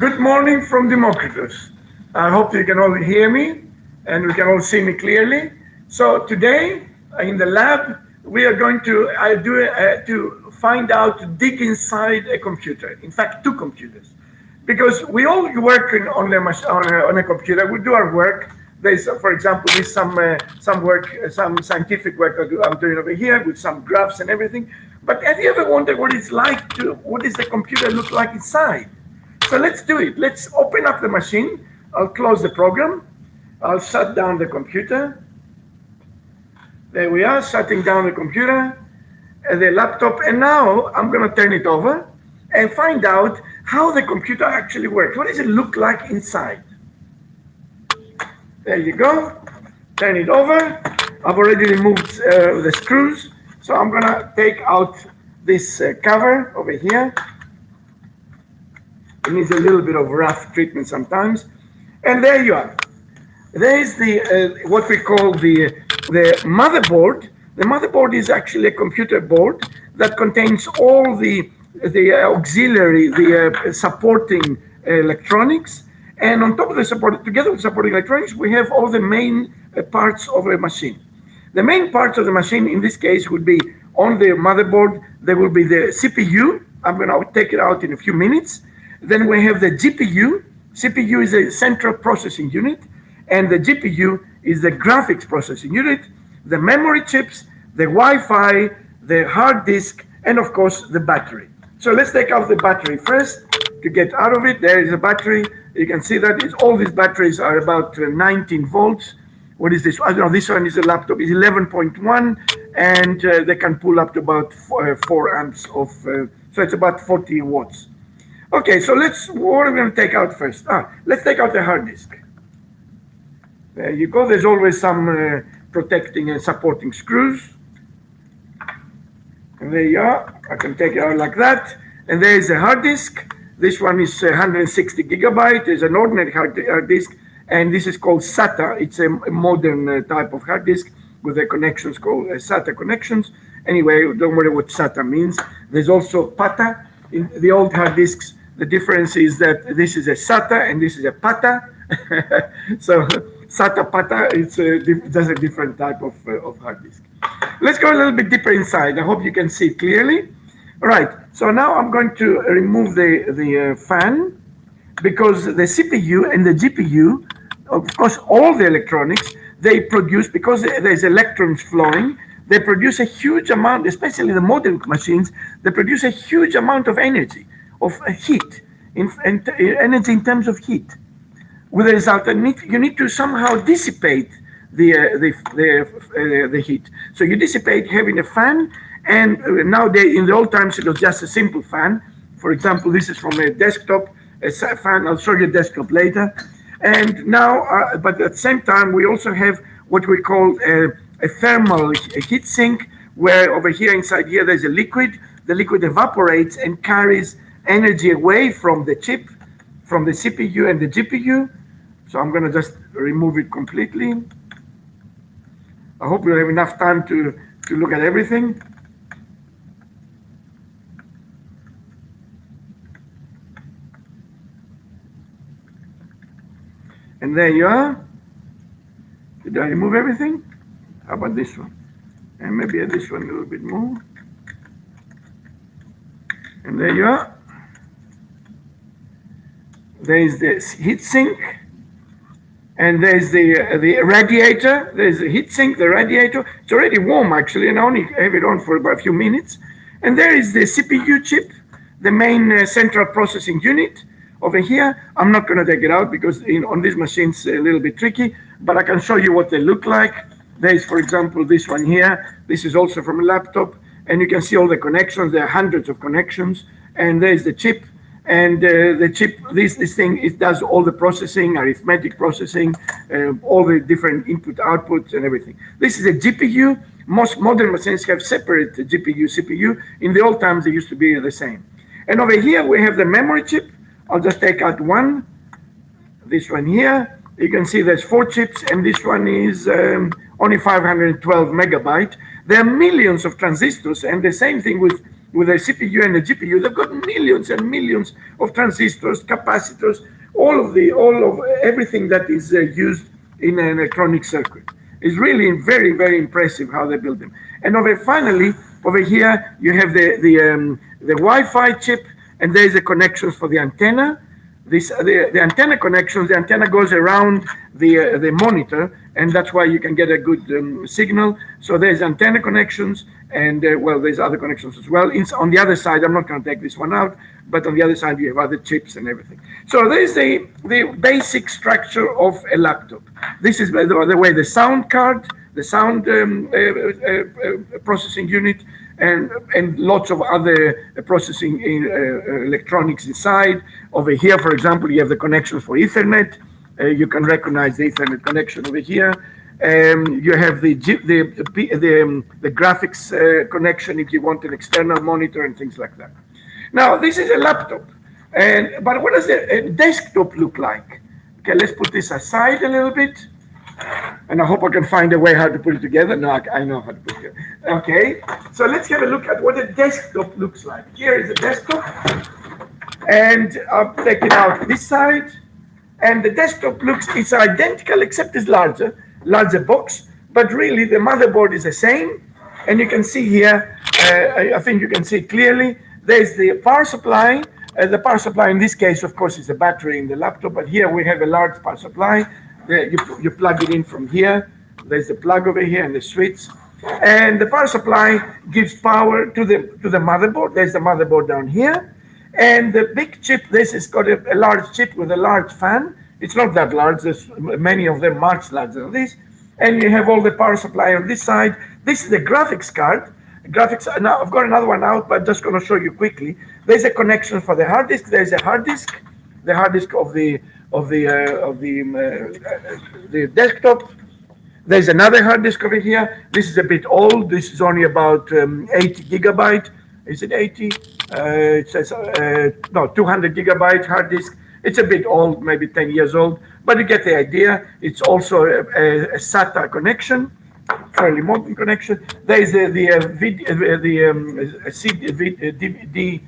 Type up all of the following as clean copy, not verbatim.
Good morning from Democritus. I hope you can all hear me and we can all see me clearly. So today in the lab, we are going to find out, to dig inside a computer. In fact, two computers, because we all work on a computer. We do our work. There's, for example, there's some scientific work I'm doing over here with some graphs and everything. But have you ever wondered what does the computer look like inside? So let's do it. Let's open up the machine. I'll close the program. I'll shut down the computer. There we are, shutting down the computer, the laptop. And now I'm going to turn it over and find out how the computer actually works. What does it look like inside? There you go. Turn it over. I've already removed the screws. So I'm going to take out this cover over here. It needs a little bit of rough treatment sometimes. And there you are. There is the what we call the motherboard. The motherboard is actually a computer board that contains all the auxiliary, supporting electronics. And on top of together with supporting electronics, we have all the main parts of a machine. The main parts of the machine in this case would be on the motherboard. There will be the CPU. I'm going to take it out in a few minutes. Then we have the GPU. CPU is a central processing unit, and the GPU is the graphics processing unit, the memory chips, the Wi-Fi, the hard disk, and of course the battery. So let's take out the battery first to get out of it. There is a battery. You can see that all these batteries are about 19 volts. What is this? I don't know. This one is a laptop. It's 11.1, and they can pull up to about 4 amps of. So it's about 40 watts. Okay, so what are we going to take out first? Let's take out the hard disk. There you go. There's always some protecting and supporting screws. And there you are. I can take it out like that. And there is a hard disk. This one is 160 gigabyte. It's an ordinary hard disk. And this is called SATA. It's a modern type of hard disk with the connections called SATA connections. Anyway, don't worry what SATA means. There's also PATA in the old hard disks. The difference is that this is a SATA and this is a PATA. So SATA PATA it's does a different type of hard disk. Let's go a little bit deeper inside. I hope you can see clearly. All right. So now I'm going to remove the fan, because the CPU and the GPU, of course, all the electronics, they produce, because there's electrons flowing, they produce a huge amount, especially the modern machines, they produce a huge amount of energy, of heat, energy in terms of heat. With the result that you need to somehow dissipate the heat. So you dissipate having a fan, and nowadays, in the old times, it was just a simple fan. For example, this is from a desktop, a fan. I'll show you a desktop later. And now, but at the same time, we also have what we call a thermal heat sink, where over here, inside here, there's a liquid. The liquid evaporates and carries energy away from the chip, from the CPU and the GPU. So I'm going to just remove it completely. I hope we'll have enough time to look at everything. And there you are. Did I remove everything? How about this one? And maybe this one a little bit more. And there you are. There is this heat sink. And there's the radiator. There's the heat sink, the radiator. It's already warm, actually, and I only have it on for about a few minutes. And there is the CPU chip, the main central processing unit. Over here, I'm not going to take it out because on these machines, a little bit tricky, but I can show you what they look like. There's, for example, this one here. This is also from a laptop, and you can see all the connections. There are hundreds of connections, and there's the chip. And the chip, this thing, it does all the processing, arithmetic processing, all the different input, outputs, and everything. This is a GPU. Most modern machines have separate GPU, CPU. In the old times, they used to be the same. And over here, we have the memory chip. I'll just take out one. This one here. You can see there's 4 chips, and this one is only 512 megabyte. There are millions of transistors, and the same thing with with a CPU and a GPU, they've got millions and millions of transistors, capacitors, all of everything that is used in an electronic circuit. It's really very, very impressive how they build them. And finally, over here, you have the Wi-Fi chip, and there's the connections for the antenna. The antenna connections, the antenna goes around the monitor, and that's why you can get a good signal. So there's antenna connections, and well, there's other connections as well. On the other side, I'm not going to take this one out, but on the other side, you have other chips and everything. So there's the basic structure of a laptop. This is, by the way, the sound card, the sound processing unit, and lots of other processing electronics inside. Over here, for example, you have the connection for Ethernet. You can recognize the Ethernet connection over here. You have the graphics connection if you want an external monitor and things like that. Now, this is a laptop, but what does a desktop look like? Okay, let's put this aside a little bit. And I hope I can find a way how to put it together. No, I know how to put it together. Okay, so let's have a look at what a desktop looks like. Here is a desktop, and I'm taking out this side, and the desktop it's identical except it's larger box, but really the motherboard is the same. And you can see here, I think you can see clearly, there's the power supply. The power supply in this case, of course, is a battery in the laptop, but here we have a large power supply. You plug it in from here. There's the plug over here and the switch, and the power supply gives power to the motherboard. There's the motherboard down here, and the big chip. This has got a large chip with a large fan. It's not that large. There's many of them much larger than this, and you have all the power supply on this side. This is the graphics card. Now I've got another one out, but I'm just going to show you quickly. There's a connection for the hard disk. There's a hard disk, the hard disk of the desktop. There's another hard disk over here. This is a bit old. This is only about 80 gigabyte. Is it 80? It says no, 200 gigabyte hard disk. It's a bit old, maybe 10 years old, but you get the idea. It's also a SATA connection, fairly modern connection. There is the DVD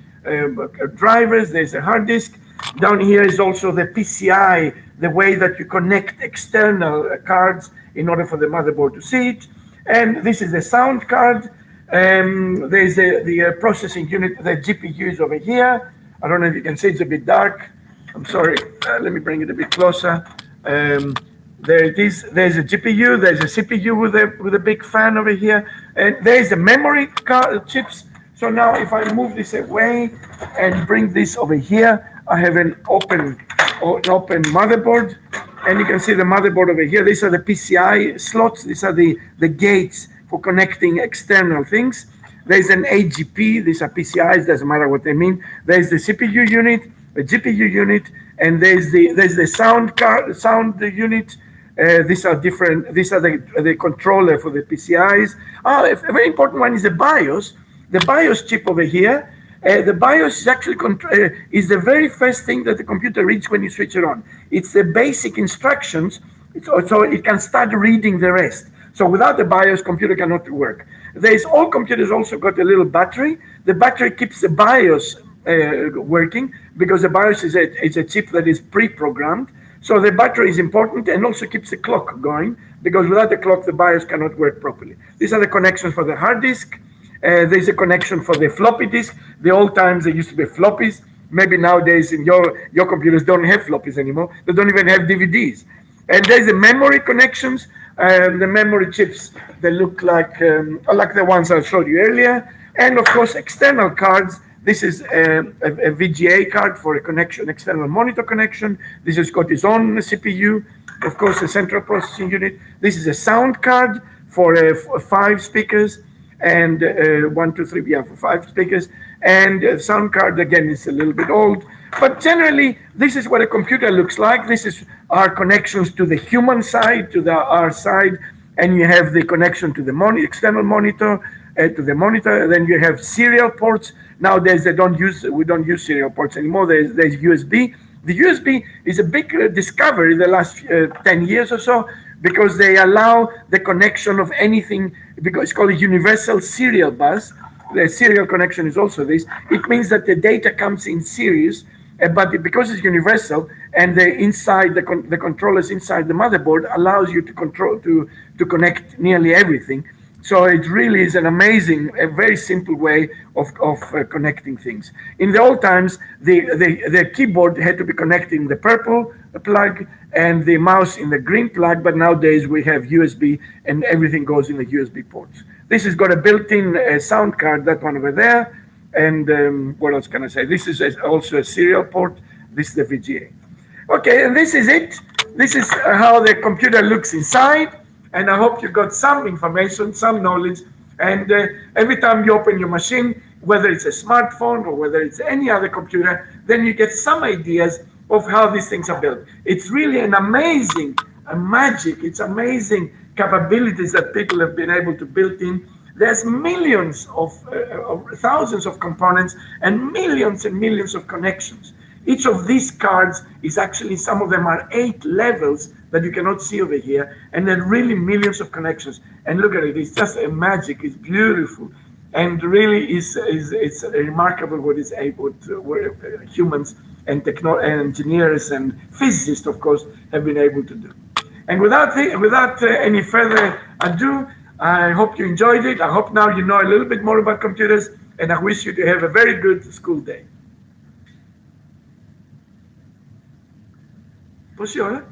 drivers. There's a hard disk. Down here is also the PCI, the way that you connect external cards in order for the motherboard to see it. And this is the sound card. There's the processing unit, the GPU is over here. I don't know if you can see, it's a bit dark. I'm sorry, let me bring it a bit closer. There it is, there's a GPU, there's a CPU with a big fan over here. And there's the memory card chips. So now if I move this away and bring this over here, I have an open motherboard, and you can see the motherboard over here. These are the PCI slots. These are the gates for connecting external things. There's an AGP. These are PCIs. Doesn't matter what they mean. There's the CPU unit, the GPU unit, and there's the sound unit. These are different. These are the controller for the PCIs. A very important one is the BIOS. The BIOS chip over here. The BIOS is actually is the very first thing that the computer reads when you switch it on. It's the basic instructions, so it can start reading the rest. So without the BIOS, computer cannot work. All computers also got a little battery. The battery keeps the BIOS working, because the BIOS is a chip that is pre-programmed. So the battery is important, and also keeps the clock going, because without the clock, the BIOS cannot work properly. These are the connections for the hard disk. There's a connection for the floppy disk. The old times, there used to be floppies. Maybe nowadays in your computers don't have floppies anymore. They don't even have DVDs. And there's the memory connections, the memory chips. They look like the ones I showed you earlier. And of course, external cards. This is a VGA card for a connection, external monitor connection. This has got its own CPU. Of course, a central processing unit. This is a sound card for 5 speakers. And 1, 2, 3, for 5 speakers. And sound card, again, is a little bit old. But generally, this is what a computer looks like. This is our connections to the human side, to our side. And you have the connection to the external monitor, to the monitor. Then you have serial ports. Nowadays, we don't use serial ports anymore. There's USB. The USB is a big discovery in the last 10 years or so, because they allow the connection of anything, because it's called a universal serial bus. the serial connection is also this. It means that the data comes in series, but because it's universal and the inside the controllers inside the motherboard allows you to control to connect nearly everything. So it really is an amazing, a very simple way of connecting things. In the old times, the keyboard had to be connected in the purple plug and the mouse in the green plug, but nowadays we have USB and everything goes in the USB ports. This has got a built-in sound card, that one over there. And what else can I say? This is also a serial port. This is the VGA. Okay, and this is it. This is how the computer looks inside. And I hope you got some information, some knowledge. And every time you open your machine, whether it's a smartphone or whether it's any other computer, then you get some ideas of how these things are built. It's really an amazing magic. It's amazing capabilities that people have been able to build in. There's millions of thousands of components and millions of connections. Each of these cards is actually, some of them are 8 levels that you cannot see over here, and then really millions of connections. And look at it, it's just a magic, it's beautiful. And really it's remarkable what is able to, what humans and engineers and physicists, of course, have been able to do. And without any further ado, I hope you enjoyed it. I hope now you know a little bit more about computers, and I wish you to have a very good school day. Posizione?